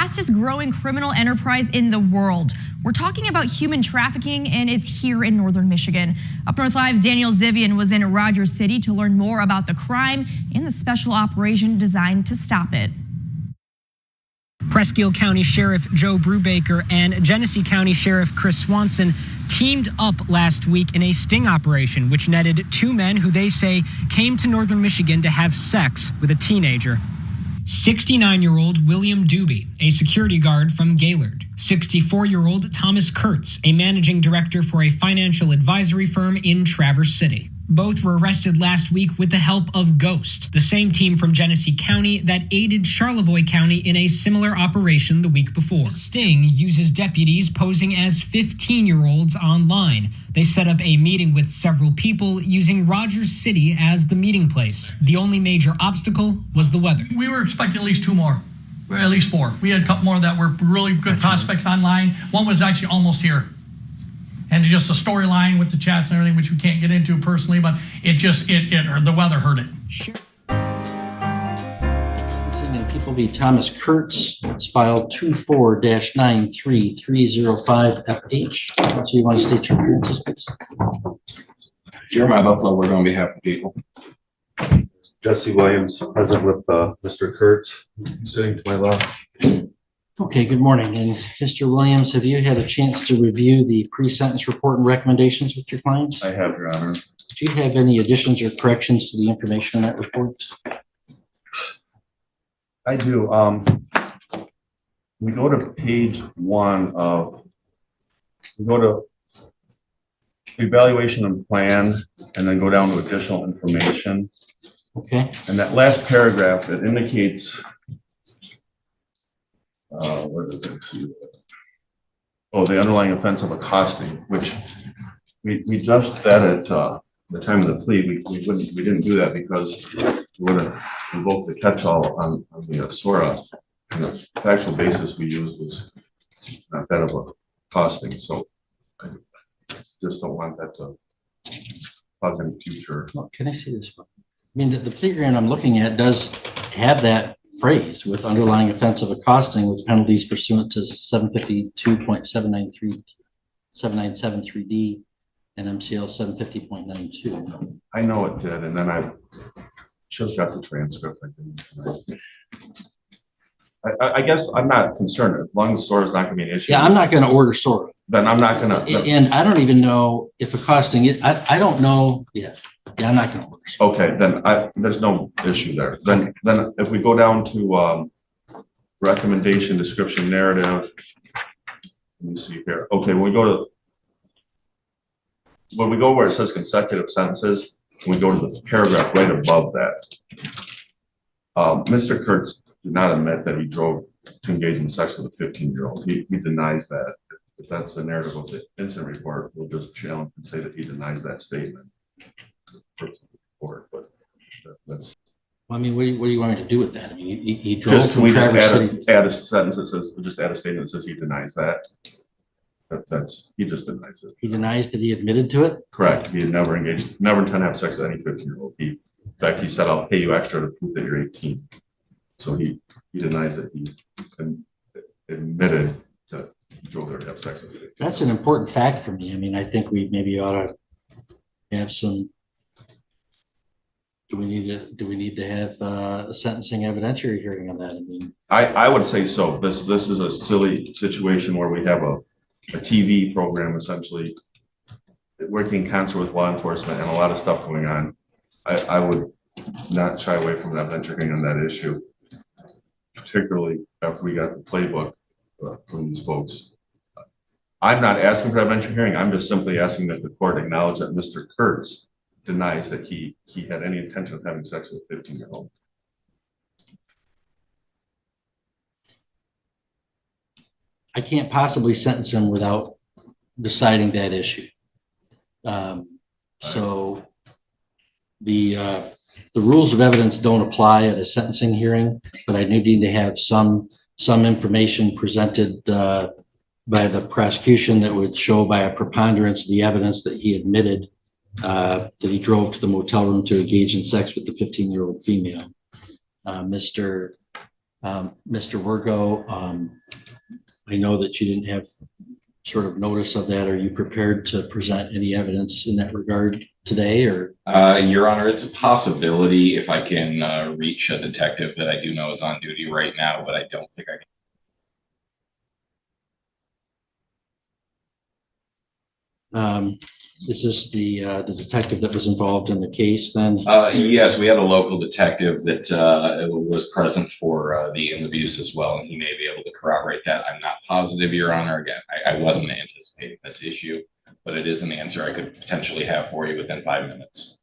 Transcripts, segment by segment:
Fastest growing criminal enterprise in the world. We're talking about human trafficking, and it's here in northern Michigan. Up North Live's Daniel Zivian was in Rogers City to learn more about the crime and the special operation designed to stop it. Presque Isle County Sheriff Joe Brubaker and Genesee County Sheriff Chris Swanson teamed up last week in a sting operation, which netted two men who they say came to northern Michigan to have sex with a teenager. 69-year-old William Doobie, a security guard from Gaylord. 64-year-old Thomas Kurtz, a managing director for a financial advisory firm in Traverse City. Both were arrested last week with the help of Ghost, the same team from Genesee County that aided Charlevoix County in a similar operation the week before. The sting uses deputies posing as 15-year-olds online. They set up a meeting with several people using Rogers City as the meeting place. The only major obstacle was the weather. We were expecting at least two more, or at least four. We had a couple more that were really good prospects online. One was actually almost here. And just a storyline with the chats and everything, which we can't get into personally, but the weather hurt it. Sure. People be Thomas Kurtz. It's file 24-93305FH. So you want to state your appearances, please? Jeremiah Buffalo, we're on behalf of people. Jesse Williams, present with Mr. Kurtz, sitting to my left. Okay, good morning. And Mr. Williams, have you had a chance to review the pre-sentence report and recommendations with your clients? I have, Your Honor. Do you have any additions or corrections to the information in that report? I do. We go to page 1 of, we go to evaluation and plan, and then go down to additional information. Okay. And that last paragraph, it indicates where did it see? Oh, the underlying offense of accosting, which we just that at the time of the plea, we didn't do that because we would have invoked the catch-all on the SORA, and the factual basis we used was not that of accosting. So I just don't want that to cause any future. Well, can I see this one? I mean, the plea agreement I'm looking at does have that phrase with underlying offense of accosting with penalties pursuant to 752.793D and MCL 750.92. I know it did, and then I should have got the transcript. I guess I'm not concerned as long as SORA is not going to be an issue. Yeah, I'm not going to order SORA. Then I'm not going to. And I don't even know if accosting it. I don't know. Yeah, I'm not going to order SORA. Okay, then there's no issue there. Then if we go down to recommendation, description, narrative. Let me see here. Okay, when we go where it says consecutive sentences, we go to the paragraph right above that. Mr. Kurtz did not admit that he drove to engage in sex with a 15-year-old. He denies that. If that's the narrative of the incident report, we'll just challenge and say that he denies that statement. But that's. Well, I mean, what do you want me to do with that? I mean, he drove just, from Traverse City. Add a sentence that says, just add a statement that says he denies that. He just denies it. He denies that he admitted to it? Correct. He had never engaged, never intended to have sex with any 15-year-old. In fact, he said, I'll pay you extra to prove that you're 18. So he denies that he admitted to drove there to have sex with you. That's an important fact for me. I mean, I think we maybe ought to have some. Do we need to have a sentencing evidentiary hearing on that? I mean, I would say so. This is a silly situation where we have a TV program essentially working in concert with law enforcement and a lot of stuff going on. I would not shy away from an evidentiary hearing on that issue, particularly after we got the playbook from these folks. I'm not asking for an evidentiary hearing. I'm just simply asking that the court acknowledge that Mr. Kurtz denies that he had any intention of having sex with a 15-year-old. I can't possibly sentence him without deciding that issue. So the rules of evidence don't apply at a sentencing hearing, but I do need to have some information presented by the prosecution that would show by a preponderance the evidence that he admitted that he drove to the motel room to engage in sex with the 15-year-old female. Mr. Mr. Virgo, I know that you didn't have sort of notice of that. Are you prepared to present any evidence in that regard today, or? Your Honor, it's a possibility if I can reach a detective that I do know is on duty right now, but I don't think I can. Is this the detective that was involved in the case then? Yes, we had a local detective that was present for the interviews as well, and he may be able to corroborate that. I'm not positive, Your Honor. Again, I wasn't anticipating this issue, but it is an answer I could potentially have for you within 5 minutes.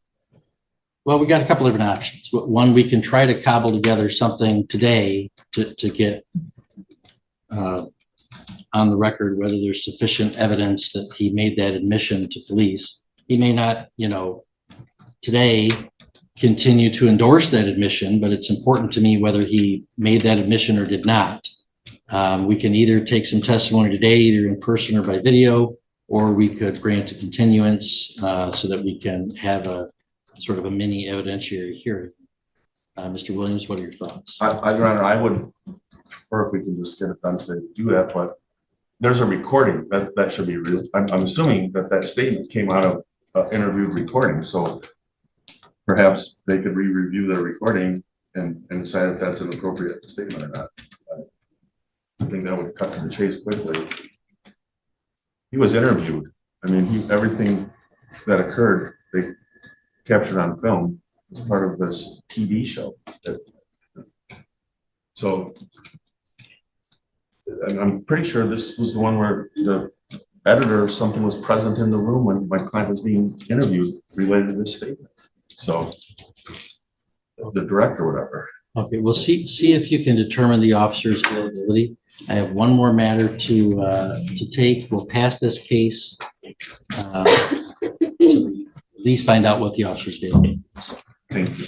Well, we got a couple of different options. One, we can try to cobble together something today to get on the record whether there's sufficient evidence that he made that admission to police. He may not, today continue to endorse that admission, but it's important to me whether he made that admission or did not. We can either take some testimony today, either in person or by video, or we could grant a continuance so that we can have a sort of a mini evidentiary hearing. Mr. Williams, what are your thoughts? Your Honor, I would prefer if we can just get it done today to do that, but there's a recording that should be real. I'm assuming that statement came out of interviewed recording, so perhaps they could re-review their recording and decide if that's an appropriate statement or not. I think that would cut to the chase quickly. He was interviewed. I mean, everything that occurred, they captured on film as part of this TV show. So, and I'm pretty sure this was the one where the editor or something was present in the room when my client was being interviewed related to this statement. So, the director or whatever. Okay, we'll see if you can determine the officer's availability. I have one more matter to take. We'll pass this case. So we at least find out what the officer's availability is. Thank you.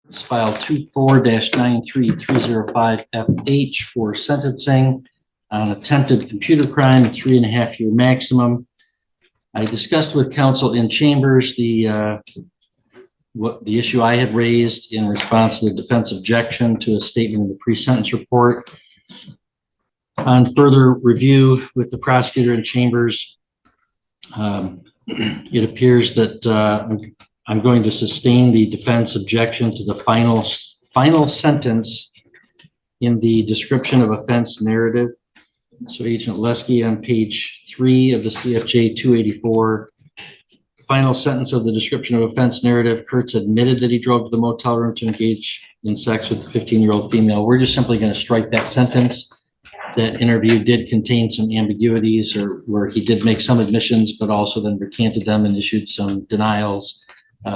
It's file 24-93305FH for sentencing on attempted computer crime, 3.5-year maximum. I discussed with counsel in chambers the issue I had raised in response to the defense objection to a statement in the pre-sentence report. On further review with the prosecutor in chambers, it appears that I'm going to sustain the defense objection to the final sentence in the description of offense narrative. So Agent Lesky on page 3 of the CFJ 284, final sentence of the description of offense narrative, Kurtz admitted that he drove to the motel room to engage in sex with the 15-year-old female. We're just simply going to strike that sentence. That interview did contain some ambiguities, or where he did make some admissions, but also then recanted them and issued some denials.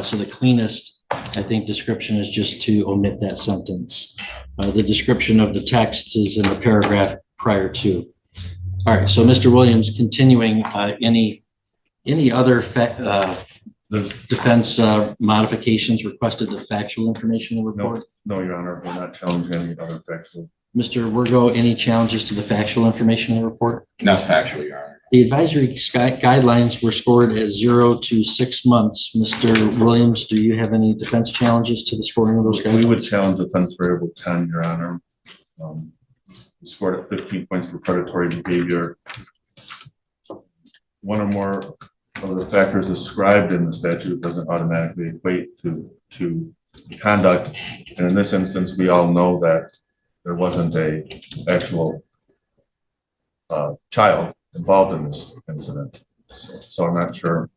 So the cleanest, I think, description is just to omit that sentence. The description of the text is in the paragraph prior to. All right, so Mr. Williams, continuing, any other the defense modifications requested to factual information in the report? No, Your Honor, we're not challenging any other factual. Mr. Virgo, any challenges to the factual information in the report? Not factual, Your Honor. The advisory guidelines were scored at 0 to 6 months. Mr. Williams, do you have any defense challenges to the scoring of those guidelines? We would challenge offense variable 10, Your Honor. We scored at 15 points for predatory behavior. One or more of the factors described in the statute doesn't automatically equate to conduct. And in this instance, we all know that there wasn't a actual child involved in this incident. So I'm not sure.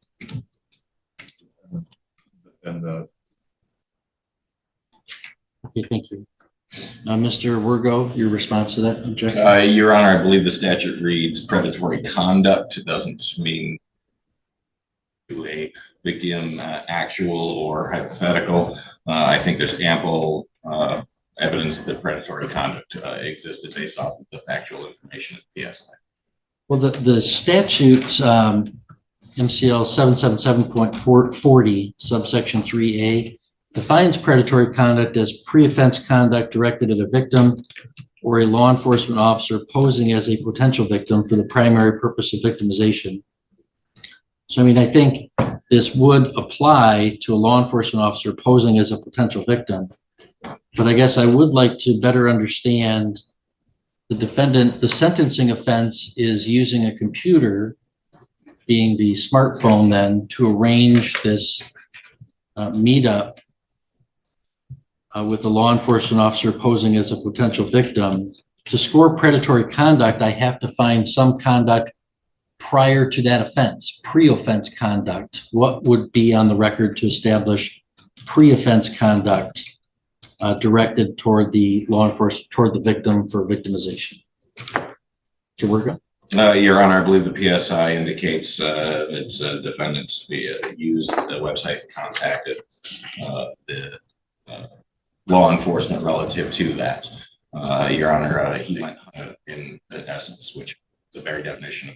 Okay, thank you. Mr. Virgo, your response to that objection? Your Honor, I believe the statute reads predatory conduct. It doesn't mean to a victim actual or hypothetical. I think there's ample evidence that predatory conduct existed based off of the factual information in the PSI. Well, the statute, MCL 777.40, subsection 3A, defines predatory conduct as pre-offense conduct directed at a victim or a law enforcement officer posing as a potential victim for the primary purpose of victimization. So, I mean, I think this would apply to a law enforcement officer posing as a potential victim. But I guess I would like to better understand the defendant. The sentencing offense is using a computer, being the smartphone, then to arrange this meetup with the law enforcement officer posing as a potential victim. To score predatory conduct, I have to find some conduct prior to that offense, pre-offense conduct. What would be on the record to establish pre-offense conduct directed toward the law enforcement, toward the victim for victimization? Mr. Wergo? Your Honor, I believe the PSI indicates that defendants used the website and contacted the law enforcement relative to that. Your Honor, he went in essence, which is the very definition of.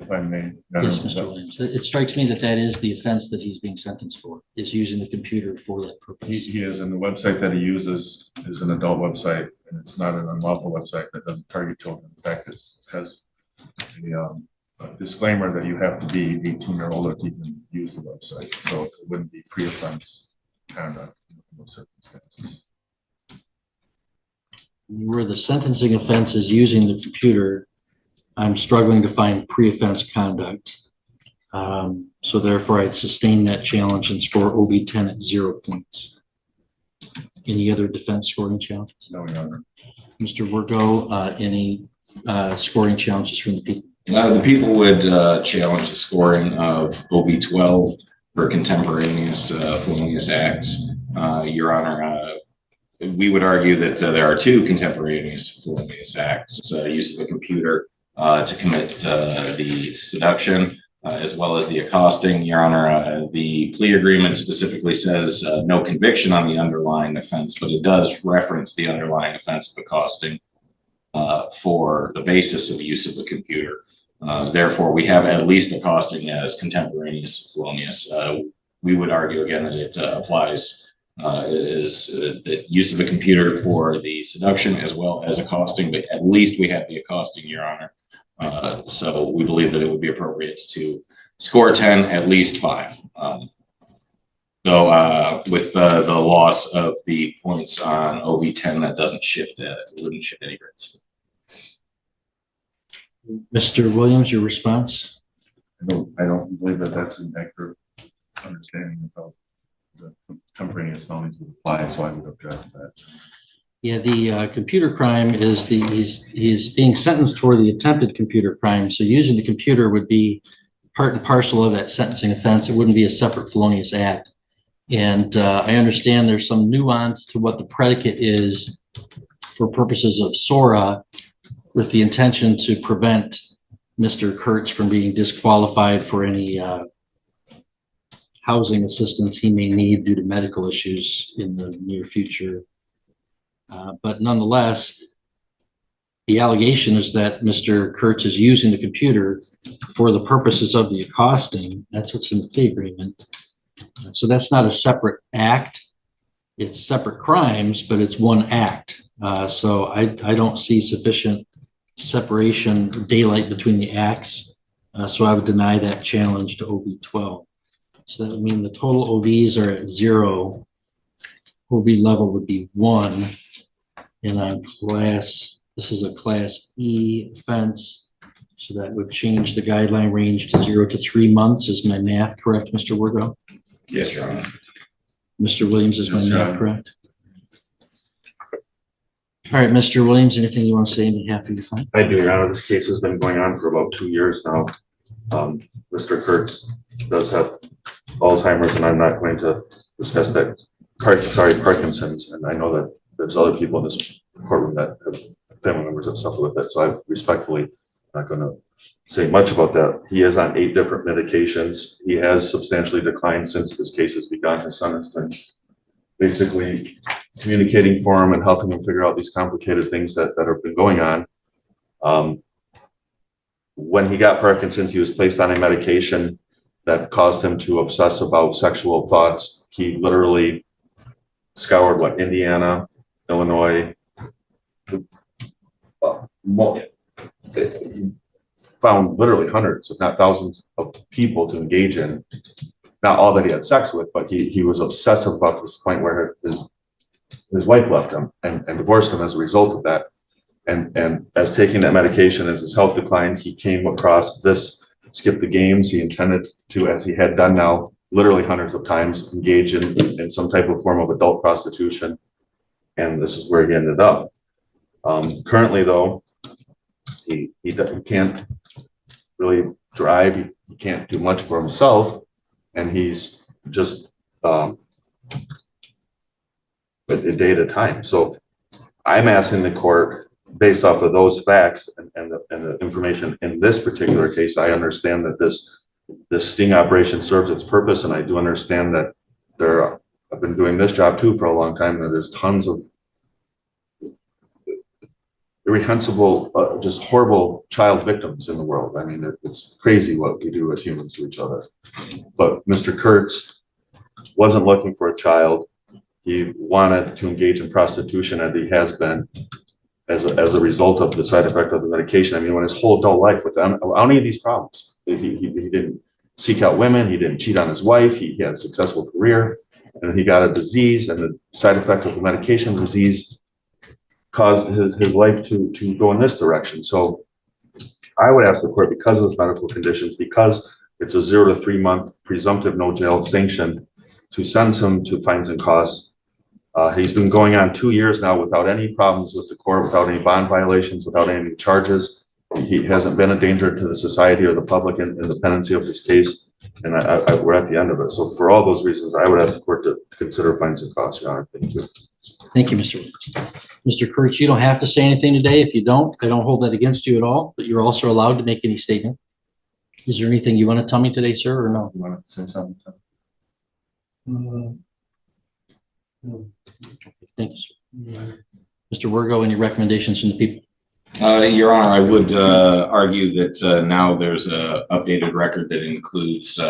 If I may. Yes, Mr. Williams. It strikes me that that is the offense that he's being sentenced for, is using the computer for that purpose. He is, and the website that he uses is an adult website, and it's not an unlawful website that doesn't target children. In fact, it has a disclaimer that you have to be 18 or older to even use the website, so it wouldn't be pre-offense conduct in those circumstances. Where the sentencing offense is using the computer, I'm struggling to find pre-offense conduct. So therefore I'd sustain that challenge and score OB10 at 0 points. Any other defense scoring challenges? No, Your Honor. Mr. Wergo, any scoring challenges from the people? The people would challenge the scoring of OB12 for contemporaneous felonious acts. Your Honor, we would argue that there are two contemporaneous felonious acts: use of a computer to commit the seduction, as well as the accosting. Your Honor, the plea agreement specifically says no conviction on the underlying offense, but it does reference the underlying offense of accosting for the basis of the use of the computer. Therefore, we have at least accosting as contemporaneous felonious. We would argue again that it applies the use of a computer for the seduction as well as accosting, but at least we have the accosting, Your Honor. So we believe that it would be appropriate to score 10, at least 5. Though with the loss of the points on OV10, that doesn't shift it. It wouldn't shift any grades. Mr. Williams, your response? I don't believe that that's an accurate understanding of the contemporaneous felonies would apply, so I would object to that. Yeah, the computer crime is he's being sentenced for the attempted computer crime. So using the computer would be part and parcel of that sentencing offense. It wouldn't be a separate felonious act. And I understand there's some nuance to what the predicate is for purposes of SORA, with the intention to prevent Mr. Kurtz from being disqualified for any housing assistance he may need due to medical issues in the near future. But nonetheless, the allegation is that Mr. Kurtz is using the computer for the purposes of the accosting. That's what's in the plea agreement. So that's not a separate act. It's separate crimes, but it's one act. So I don't see sufficient separation, daylight between the acts. So I would deny that challenge to OB12. So that would mean the total OVs are at 0. OV level would be 1. And on class, this is a class E offense. So that would change the guideline range to 0 to 3 months. Is my math correct, Mr. Wergo? Yes, Your Honor. Mr. Williams, is my Yes, Your math Honor. correct? All right, Mr. Williams, anything you want to say on behalf of your client? I do, Your Honor. This case has been going on for about 2 years now. Mr. Kurtz does have Alzheimer's, and I'm not going to discuss that. Parkinson's, and I know that there's other people in this courtroom that have family members that suffer with it, so I respectfully not going to say much about that. He is on 8 different medications. He has substantially declined since this case has begun. His son has been basically communicating for him and helping him figure out these complicated things that have been going on. When he got Parkinson's, he was placed on a medication that caused him to obsess about sexual thoughts. He literally scoured Indiana, Illinois, found literally hundreds, if not thousands, of people to engage in. Not all that he had sex with, but he was obsessive about this point where his his wife left him and divorced him as a result of that. And as taking that medication, as his health declined, he came across this, skip the games. He intended to, as he had done now, literally hundreds of times, engage in some type of form of adult prostitution. And this is where he ended up. Currently, though, he can't really drive. He can't do much for himself. And he's just a day at a time. So I'm asking the court, based off of those facts and the information in this particular case, I understand that this sting operation serves its purpose, and I do understand that I've been doing this job too for a long time, and there's tons of reprehensible, just horrible child victims in the world. I mean, it's crazy what we do as humans to each other. But Mr. Kurtz wasn't looking for a child. He wanted to engage in prostitution, and he has been as a result of the side effect of the medication. I mean, when his whole adult life without any of these problems, he didn't seek out women, he didn't cheat on his wife, he had a successful career, and he got a disease, and the side effect of the medication disease caused his life to go in this direction. So I would ask the court, because of his medical conditions, because it's a 0 to 3 month presumptive no jail sanction, to sentence him to fines and costs. He's been going on 2 years now without any problems with the court, without any bond violations, without any charges. He hasn't been a danger to the society or the public in the pendency of this case, and we're at the end of it. So for all those reasons, I would ask the court to consider fines and costs, Your Honor. Thank you. Thank you, Mr. Kurtz. Mr. Kurtz, you don't have to say anything today. If you don't, I don't hold that against you at all, but you're also allowed to make any statement. Is there anything you want to tell me today, sir, or no? You want to say something? Thank you, sir. Mr. Wirgo, any recommendations from the people? Your Honor, I would argue that now there's a updated record that includes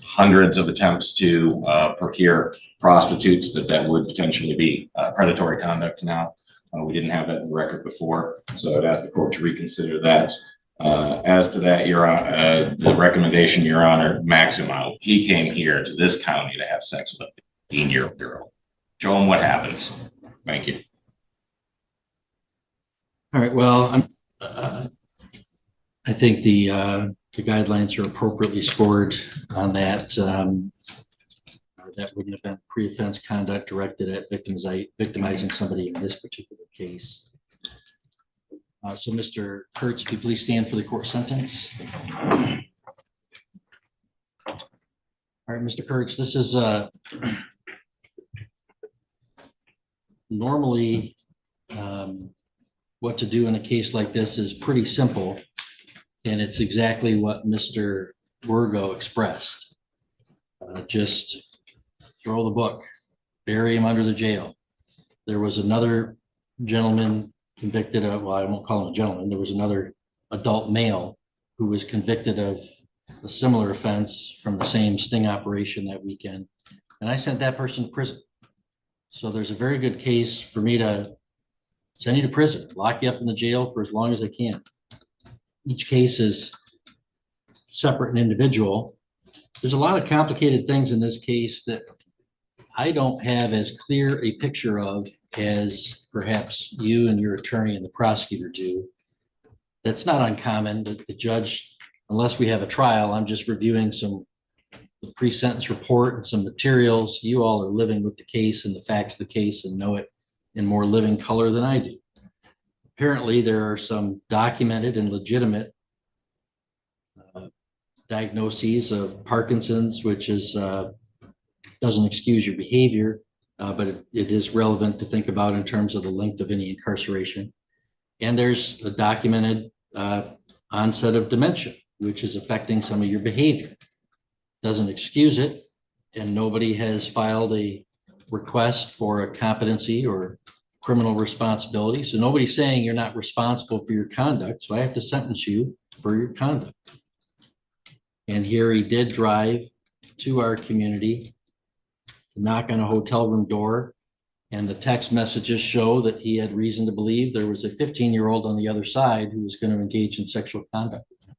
hundreds of attempts to procure prostitutes, that would potentially be predatory conduct now. We didn't have that in the record before, so I'd ask the court to reconsider that. As to that, Your Honor, the recommendation, Your Honor, maximum. He came here to this county to have sex with a 15-year-old girl. Show him what happens. Thank you. All right, well, I think the guidelines are appropriately scored on that. That wouldn't have been pre-offense conduct directed at victimizing somebody in this particular case. So Mr. Kurtz, if you please stand for the court sentence. All right, Mr. Kurtz, this is normally what to do in a case like this is pretty simple, and it's exactly what Mr. Wirgo expressed. Just throw the book, bury him under the jail. There was another gentleman convicted of, well, I won't call him a gentleman, there was another adult male who was convicted of a similar offense from the same sting operation that weekend, and I sent that person to prison. So there's a very good case for me to send you to prison, lock you up in the jail for as long as I can. Each case is separate and individual. There's a lot of complicated things in this case that I don't have as clear a picture of as perhaps you and your attorney and the prosecutor do. That's not uncommon. The judge, unless we have a trial, I'm just reviewing some pre-sentence report and some materials. You all are living with the case and the facts of the case and know it in more living color than I do. Apparently, there are some documented and legitimate diagnoses of Parkinson's, which is doesn't excuse your behavior, but it is relevant to think about in terms of the length of any incarceration. And there's a documented onset of dementia, which is affecting some of your behavior. Doesn't excuse it, and nobody has filed a request for a competency or criminal responsibility. So nobody's saying you're not responsible for your conduct. So I have to sentence you for your conduct. And here he did drive to our community, knock on a hotel room door, and the text messages show that he had reason to believe there was a 15-year-old on the other side who was going to engage in sexual conduct with him.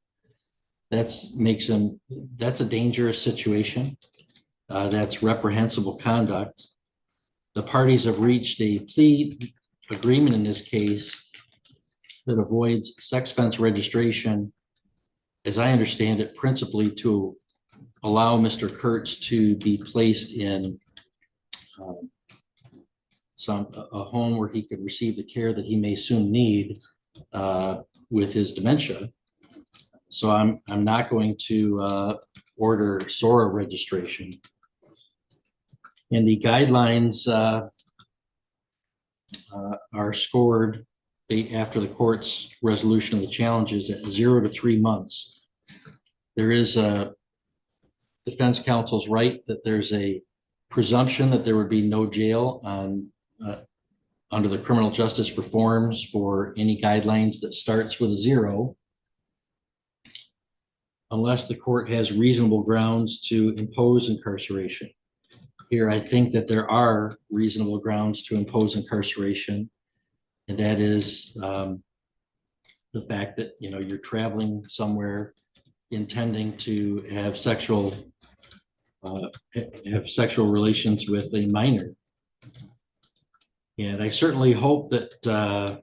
That's a dangerous situation. That's reprehensible conduct. The parties have reached a plea agreement in this case that avoids sex offense registration, as I understand it, principally to allow Mr. Kurtz to be placed in a home where he could receive the care that he may soon need with his dementia. So I'm not going to order SORA registration. And the guidelines are scored after the court's resolution of the challenges at 0 to 3 months. There is a defense counsel's right that there's a presumption that there would be no jail on under the criminal justice reforms for any guidelines that starts with a 0, unless the court has reasonable grounds to impose incarceration. Here, I think that there are reasonable grounds to impose incarceration, and that is the fact that you're traveling somewhere intending to have sexual relations with a minor. And I certainly hope that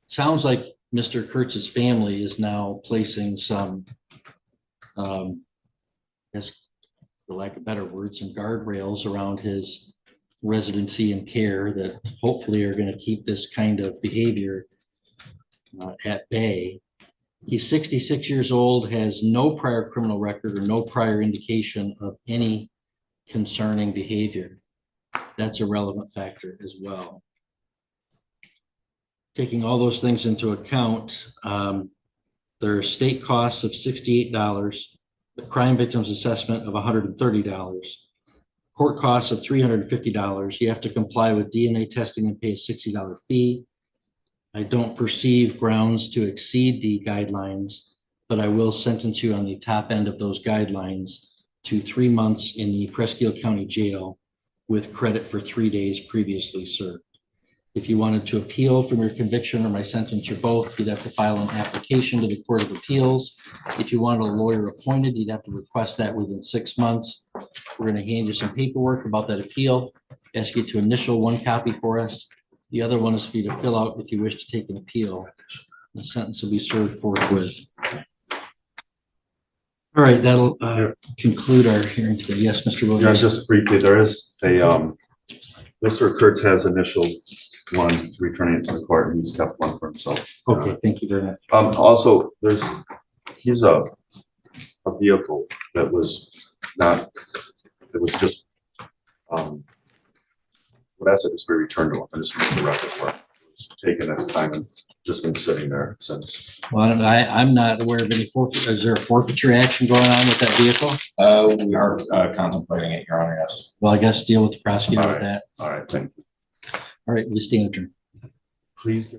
sounds like Mr. Kurtz's family is now placing some, as for lack of better words, some guardrails around his residency and care that hopefully are going to keep this kind of behavior at bay. He's 66 years old, has no prior criminal record or no prior indication of any concerning behavior. That's a relevant factor as well. Taking all those things into account, there are state costs of $68, the crime victims assessment of $130, court costs of $350. You have to comply with DNA testing and pay a $60 fee. I don't perceive grounds to exceed the guidelines, but I will sentence you on the top end of those guidelines to 3 months in the Presque Isle County Jail with credit for 3 days previously served. If you wanted to appeal from your conviction or my sentence or both, you'd have to file an application to the Court of Appeals. If you wanted a lawyer appointed, you'd have to request that within 6 months. We're going to hand you some paperwork about that appeal, ask you to initial one copy for us. The other one is for you to fill out if you wish to take an appeal. The sentence will be served forthwith. All right, that'll conclude our hearing today. Yes, Mr. Williams. Yeah, just briefly, there is a, Mr. Kurtz has initial one returning it to the court, and he's kept one for himself. Okay, thank you very much. Also, he's a vehicle that was not, it was just, what asset is to be returned to him. I just made the record for it. It's taken at the time and just been sitting there since. Well, I'm not aware of any forfeiture. Is there a forfeiture action going on with that vehicle? We are contemplating it, Your Honor, yes. Well, I guess deal with the prosecutor with that. All right, thank you. All right, we stand adjourned. Please.